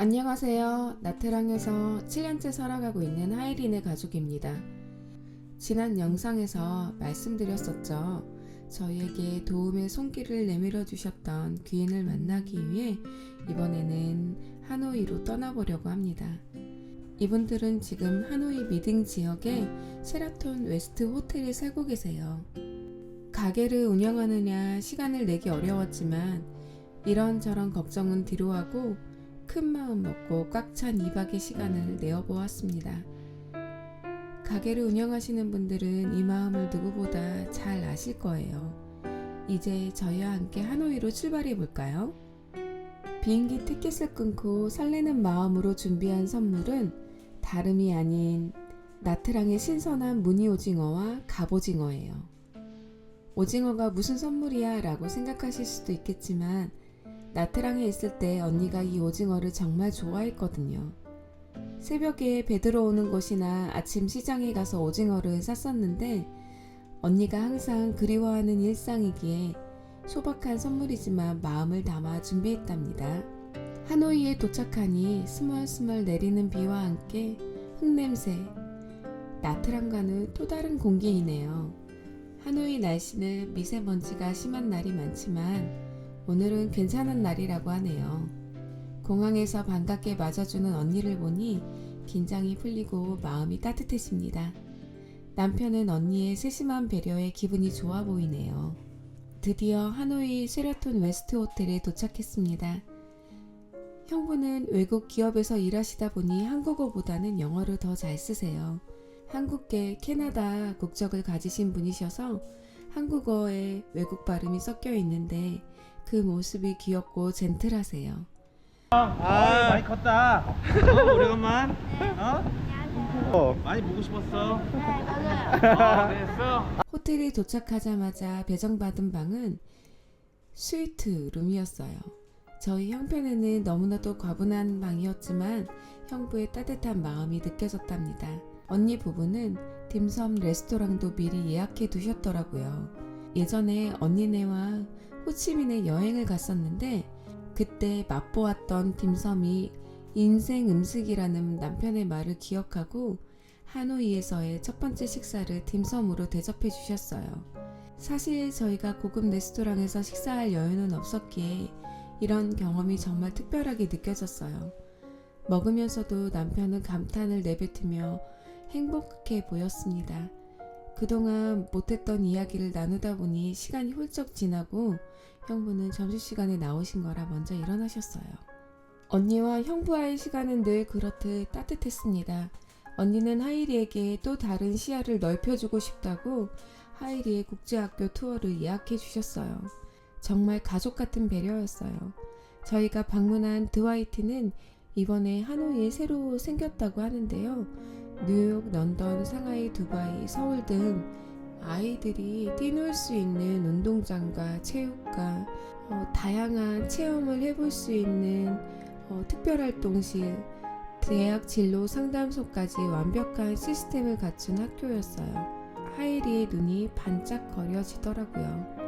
안녕하세요. 나트랑에서 7년째 살아가고 있는 하이린의 가족입니다. 지난 영상에서 말씀드렸었죠. 저희에게 도움의 손길을 내밀어 주셨던 귀인을 만나기 위해 이번에는 하노이로 떠나보려고 합니다. 이분들은 지금 하노이 미딩 지역의 셰라톤 웨스트 호텔에 살고 계세요. 가게를 운영하느냐 시간을 내기 어려웠지만 이런저런 걱정은 뒤로하고 큰 마음 먹고 꽉 찬 2박의 시간을 내어보았습니다. 가게를 운영하시는 분들은 이 마음을 누구보다 잘 아실 거예요. 이제 저희와 함께 하노이로 출발해 볼까요? 비행기 티켓을 끊고 설레는 마음으로 준비한 선물은 다름이 아닌 나트랑의 신선한 무늬 오징어와 갑오징어예요. 오징어가 무슨 선물이야 라고 생각하실 수도 있겠지만 나트랑에 있을 때 언니가 이 오징어를 정말 좋아했거든요. 새벽에 배 들어오는 곳이나 아침 시장에 가서 오징어를 샀었는데 언니가 항상 그리워하는 일상이기에 소박한 선물이지만 마음을 담아 준비했답니다. 하노이에 도착하니 스멀스멀 내리는 비와 함께 흙냄새, 나트랑과는 또 다른 공기이네요. 하노이 날씨는 미세먼지가 심한 날이 많지만 오늘은 괜찮은 날이라고 하네요. 공항에서 반갑게 맞아주는 언니를 보니 긴장이 풀리고 마음이 따뜻해집니다. 남편은 언니의 세심한 배려에 기분이 좋아 보이네요. 드디어 하노이 셰라톤 웨스트 호텔에 도착했습니다. 형부는 외국 기업에서 일하시다 보니 한국어보다는 영어를 더 잘 쓰세요. 한국계 캐나다 국적을 가지신 분이셔서 한국어에 외국 발음이 섞여 있는데 그 모습이 귀엽고 젠틀하세요. 많이 컸다. 오래간만. 많이 보고 싶었어. 네, 맞아요. 그랬어? 호텔에 도착하자마자 배정받은 방은 스위트 룸이었어요. 저희 형편에는 너무나도 과분한 방이었지만 형부의 따뜻한 마음이 느껴졌답니다. 언니 부부는 딤섬 레스토랑도 미리 예약해 두셨더라고요. 예전에 언니네와 호치민에 여행을 갔었는데 그때 맛보았던 딤섬이 인생 음식이라는 남편의 말을 기억하고 하노이에서의 첫 번째 식사를 딤섬으로 대접해 주셨어요. 사실 저희가 고급 레스토랑에서 식사할 여유는 없었기에 이런 경험이 정말 특별하게 느껴졌어요. 먹으면서도 남편은 감탄을 내뱉으며 행복해 보였습니다. 그동안 못했던 이야기를 나누다 보니 시간이 훌쩍 지나고 형부는 점심시간에 나오신 거라 먼저 일어나셨어요. 언니와 형부와의 시간은 늘 그렇듯 따뜻했습니다. 언니는 하이리에게 또 다른 시야를 넓혀주고 싶다고 하이리의 국제학교 투어를 예약해 주셨어요. 정말 가족 같은 배려였어요. 저희가 방문한 드와이트는 이번에 하노이에 새로 생겼다고 하는데요. 뉴욕, 런던, 상하이, 두바이, 서울 등 아이들이 뛰놀 수 있는 운동장과 체육관, 다양한 체험을 해볼 수 있는 특별활동실, 대학 진로 상담소까지 완벽한 시스템을 갖춘 학교였어요. 하이리의 눈이 반짝거려지더라고요.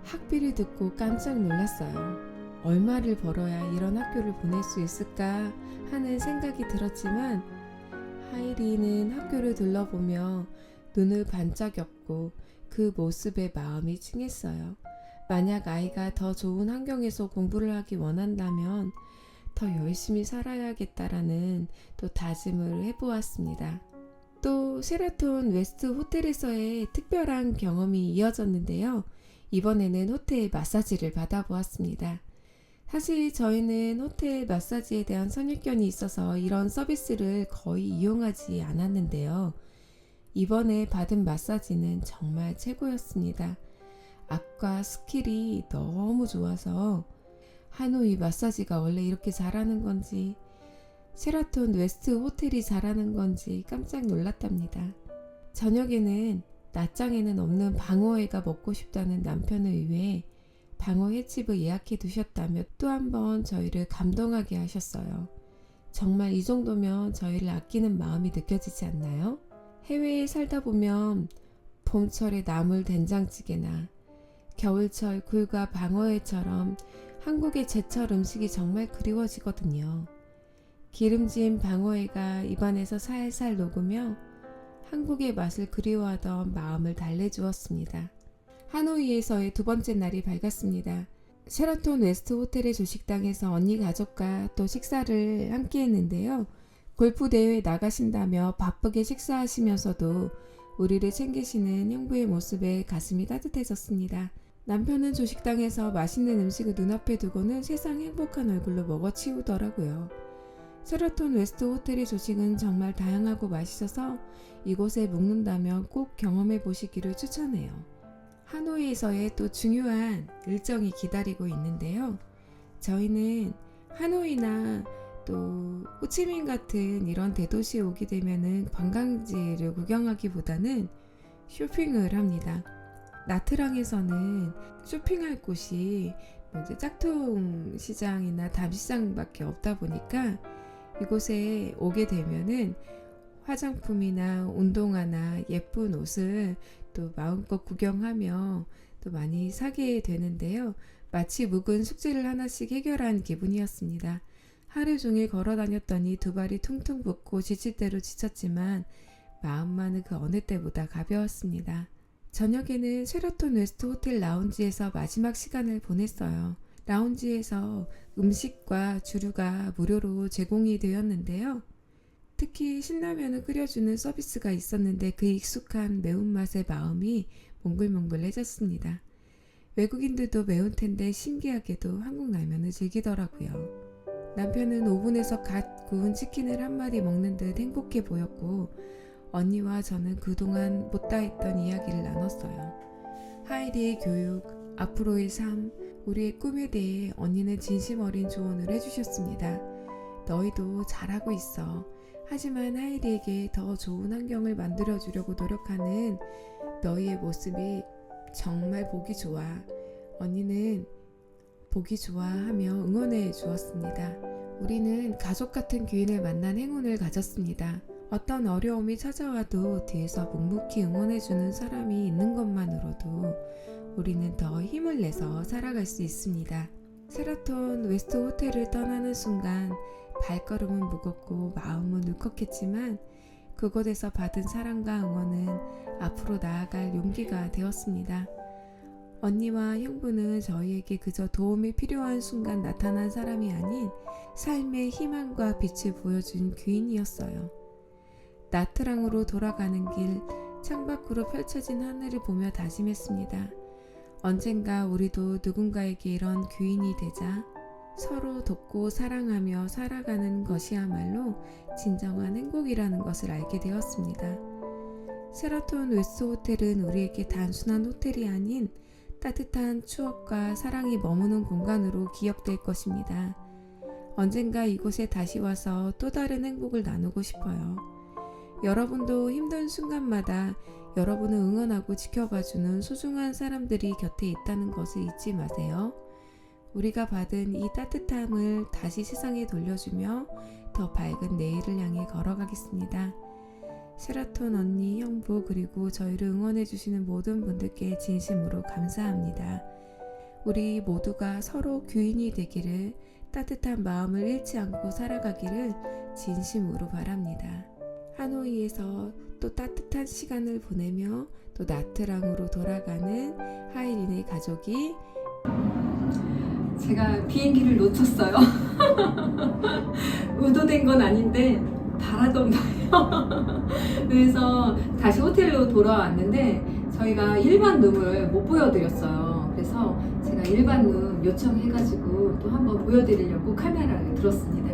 학비를 듣고 깜짝 놀랐어요. 얼마를 벌어야 이런 학교를 보낼 수 있을까 하는 생각이 들었지만 하이리는 학교를 둘러보며 눈을 반짝였고 그 모습에 마음이 찡했어요. 만약 아이가 더 좋은 환경에서 공부를 하기 원한다면 더 열심히 살아야겠다라는 또 다짐을 해보았습니다. 또 셰라톤 웨스트 호텔에서의 특별한 경험이 이어졌는데요. 이번에는 호텔 마사지를 받아보았습니다. 사실 저희는 호텔 마사지에 대한 선입견이 있어서 이런 서비스를 거의 이용하지 않았는데요. 이번에 받은 마사지는 정말 최고였습니다. 악과 스킬이 너무 좋아서 하노이 마사지가 원래 이렇게 잘하는 건지 셰라톤 웨스트 호텔이 잘하는 건지 깜짝 놀랐답니다. 저녁에는 낮장에는 없는 방어회가 먹고 싶다는 남편을 위해 방어 횟집을 예약해 두셨다며 또 한 번 저희를 감동하게 하셨어요. 정말 이 정도면 저희를 아끼는 마음이 느껴지지 않나요? 해외에 살다 보면 봄철에 나물 된장찌개나 겨울철 굴과 방어회처럼 한국의 제철 음식이 정말 그리워지거든요. 기름진 방어회가 입안에서 살살 녹으며 한국의 맛을 그리워하던 마음을 달래주었습니다. 하노이에서의 두 번째 날이 밝았습니다. 셰라톤 웨스트 호텔의 조식당에서 언니 가족과 또 식사를 함께 했는데요. 골프 대회에 나가신다며 바쁘게 식사하시면서도 우리를 챙기시는 형부의 모습에 가슴이 따뜻해졌습니다. 남편은 조식당에서 맛있는 음식을 눈앞에 두고는 세상 행복한 얼굴로 먹어치우더라고요. 셰라톤 웨스트 호텔의 조식은 정말 다양하고 맛있어서 이곳에 묵는다면 꼭 경험해 보시기를 추천해요. 하노이에서의 또 중요한 일정이 기다리고 있는데요. 저희는 하노이나 또 호치민 같은 이런 대도시에 오게 되면은 관광지를 구경하기보다는 쇼핑을 합니다. 나트랑에서는 쇼핑할 곳이 이제 짝퉁 시장이나 담시장밖에 없다 보니까 이곳에 오게 되면은 화장품이나 운동화나 예쁜 옷을 또 마음껏 구경하며 또 많이 사게 되는데요. 마치 묵은 숙제를 하나씩 해결한 기분이었습니다. 하루 종일 걸어 다녔더니 두 발이 퉁퉁 붓고 지칠 대로 지쳤지만 마음만은 그 어느 때보다 가벼웠습니다. 저녁에는 셰라톤 웨스트 호텔 라운지에서 마지막 시간을 보냈어요. 라운지에서 음식과 주류가 무료로 제공이 되었는데요. 특히 신라면을 끓여주는 서비스가 있었는데 그 익숙한 매운맛의 마음이 몽글몽글해졌습니다. 외국인들도 매운 텐데 신기하게도 한국 라면을 즐기더라고요. 남편은 오븐에서 갓 구운 치킨을 한 마리 먹는 듯 행복해 보였고 언니와 저는 그동안 못다 했던 이야기를 나눴어요. 하이리의 교육, 앞으로의 삶, 우리의 꿈에 대해 언니는 진심 어린 조언을 해주셨습니다. 너희도 잘하고 있어. 하지만 하이리에게 더 좋은 환경을 만들어주려고 노력하는 너희의 모습이 정말 보기 좋아. 언니는 보기 좋아하며 응원해 주었습니다. 우리는 가족 같은 귀인을 만난 행운을 가졌습니다. 어떤 어려움이 찾아와도 뒤에서 묵묵히 응원해주는 사람이 있는 것만으로도 우리는 더 힘을 내서 살아갈 수 있습니다. 셰라톤 웨스트 호텔을 떠나는 순간 발걸음은 무겁고 마음은 울컥했지만 그곳에서 받은 사랑과 응원은 앞으로 나아갈 용기가 되었습니다. 언니와 형부는 저희에게 그저 도움이 필요한 순간 나타난 사람이 아닌 삶의 희망과 빛을 보여준 귀인이었어요. 나트랑으로 돌아가는 길 창밖으로 펼쳐진 하늘을 보며 다짐했습니다. 언젠가 우리도 누군가에게 이런 귀인이 되자 서로 돕고 사랑하며 살아가는 것이야말로 진정한 행복이라는 것을 알게 되었습니다. 셰라톤 웨스트 호텔은 우리에게 단순한 호텔이 아닌 따뜻한 추억과 사랑이 머무는 공간으로 기억될 것입니다. 언젠가 이곳에 다시 와서 또 다른 행복을 나누고 싶어요. 여러분도 힘든 순간마다 여러분을 응원하고 지켜봐주는 소중한 사람들이 곁에 있다는 것을 잊지 마세요. 우리가 받은 이 따뜻함을 다시 세상에 돌려주며 더 밝은 내일을 향해 걸어가겠습니다. 셰라톤 언니, 형부 그리고 저희를 응원해주시는 모든 분들께 진심으로 감사합니다. 우리 모두가 서로 귀인이 되기를, 따뜻한 마음을 잃지 않고 살아가기를 진심으로 바랍니다. 하노이에서 또 따뜻한 시간을 보내며 또 나트랑으로 돌아가는 하이린의 가족이 제가 비행기를 놓쳤어요. 의도된 건 아닌데 바라던 바예요. 그래서 다시 호텔로 돌아왔는데 저희가 일반 룸을 못 보여드렸어요. 그래서 제가 일반 룸 요청해가지고 또 한번 보여드리려고 카메라를 들었습니다.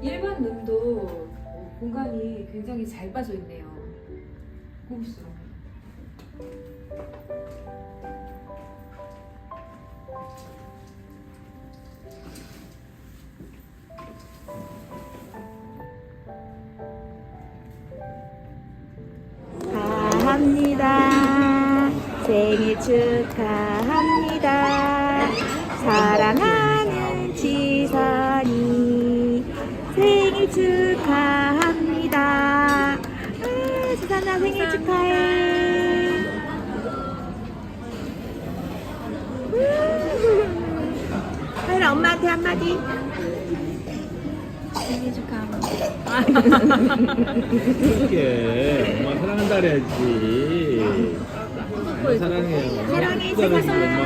일반 룸도 공간이 굉장히 잘 빠져 있네요. 고급스러워. 축하합니다. 생일 축하합니다. 사랑하는 지선이 생일 축하합니다. 지선아 생일 축하해. 하율아 엄마한테 한마디. 그렇게 엄마 사랑한다 그래야지. 엄마 사랑해요. 사랑해, 생일 선물. 엄마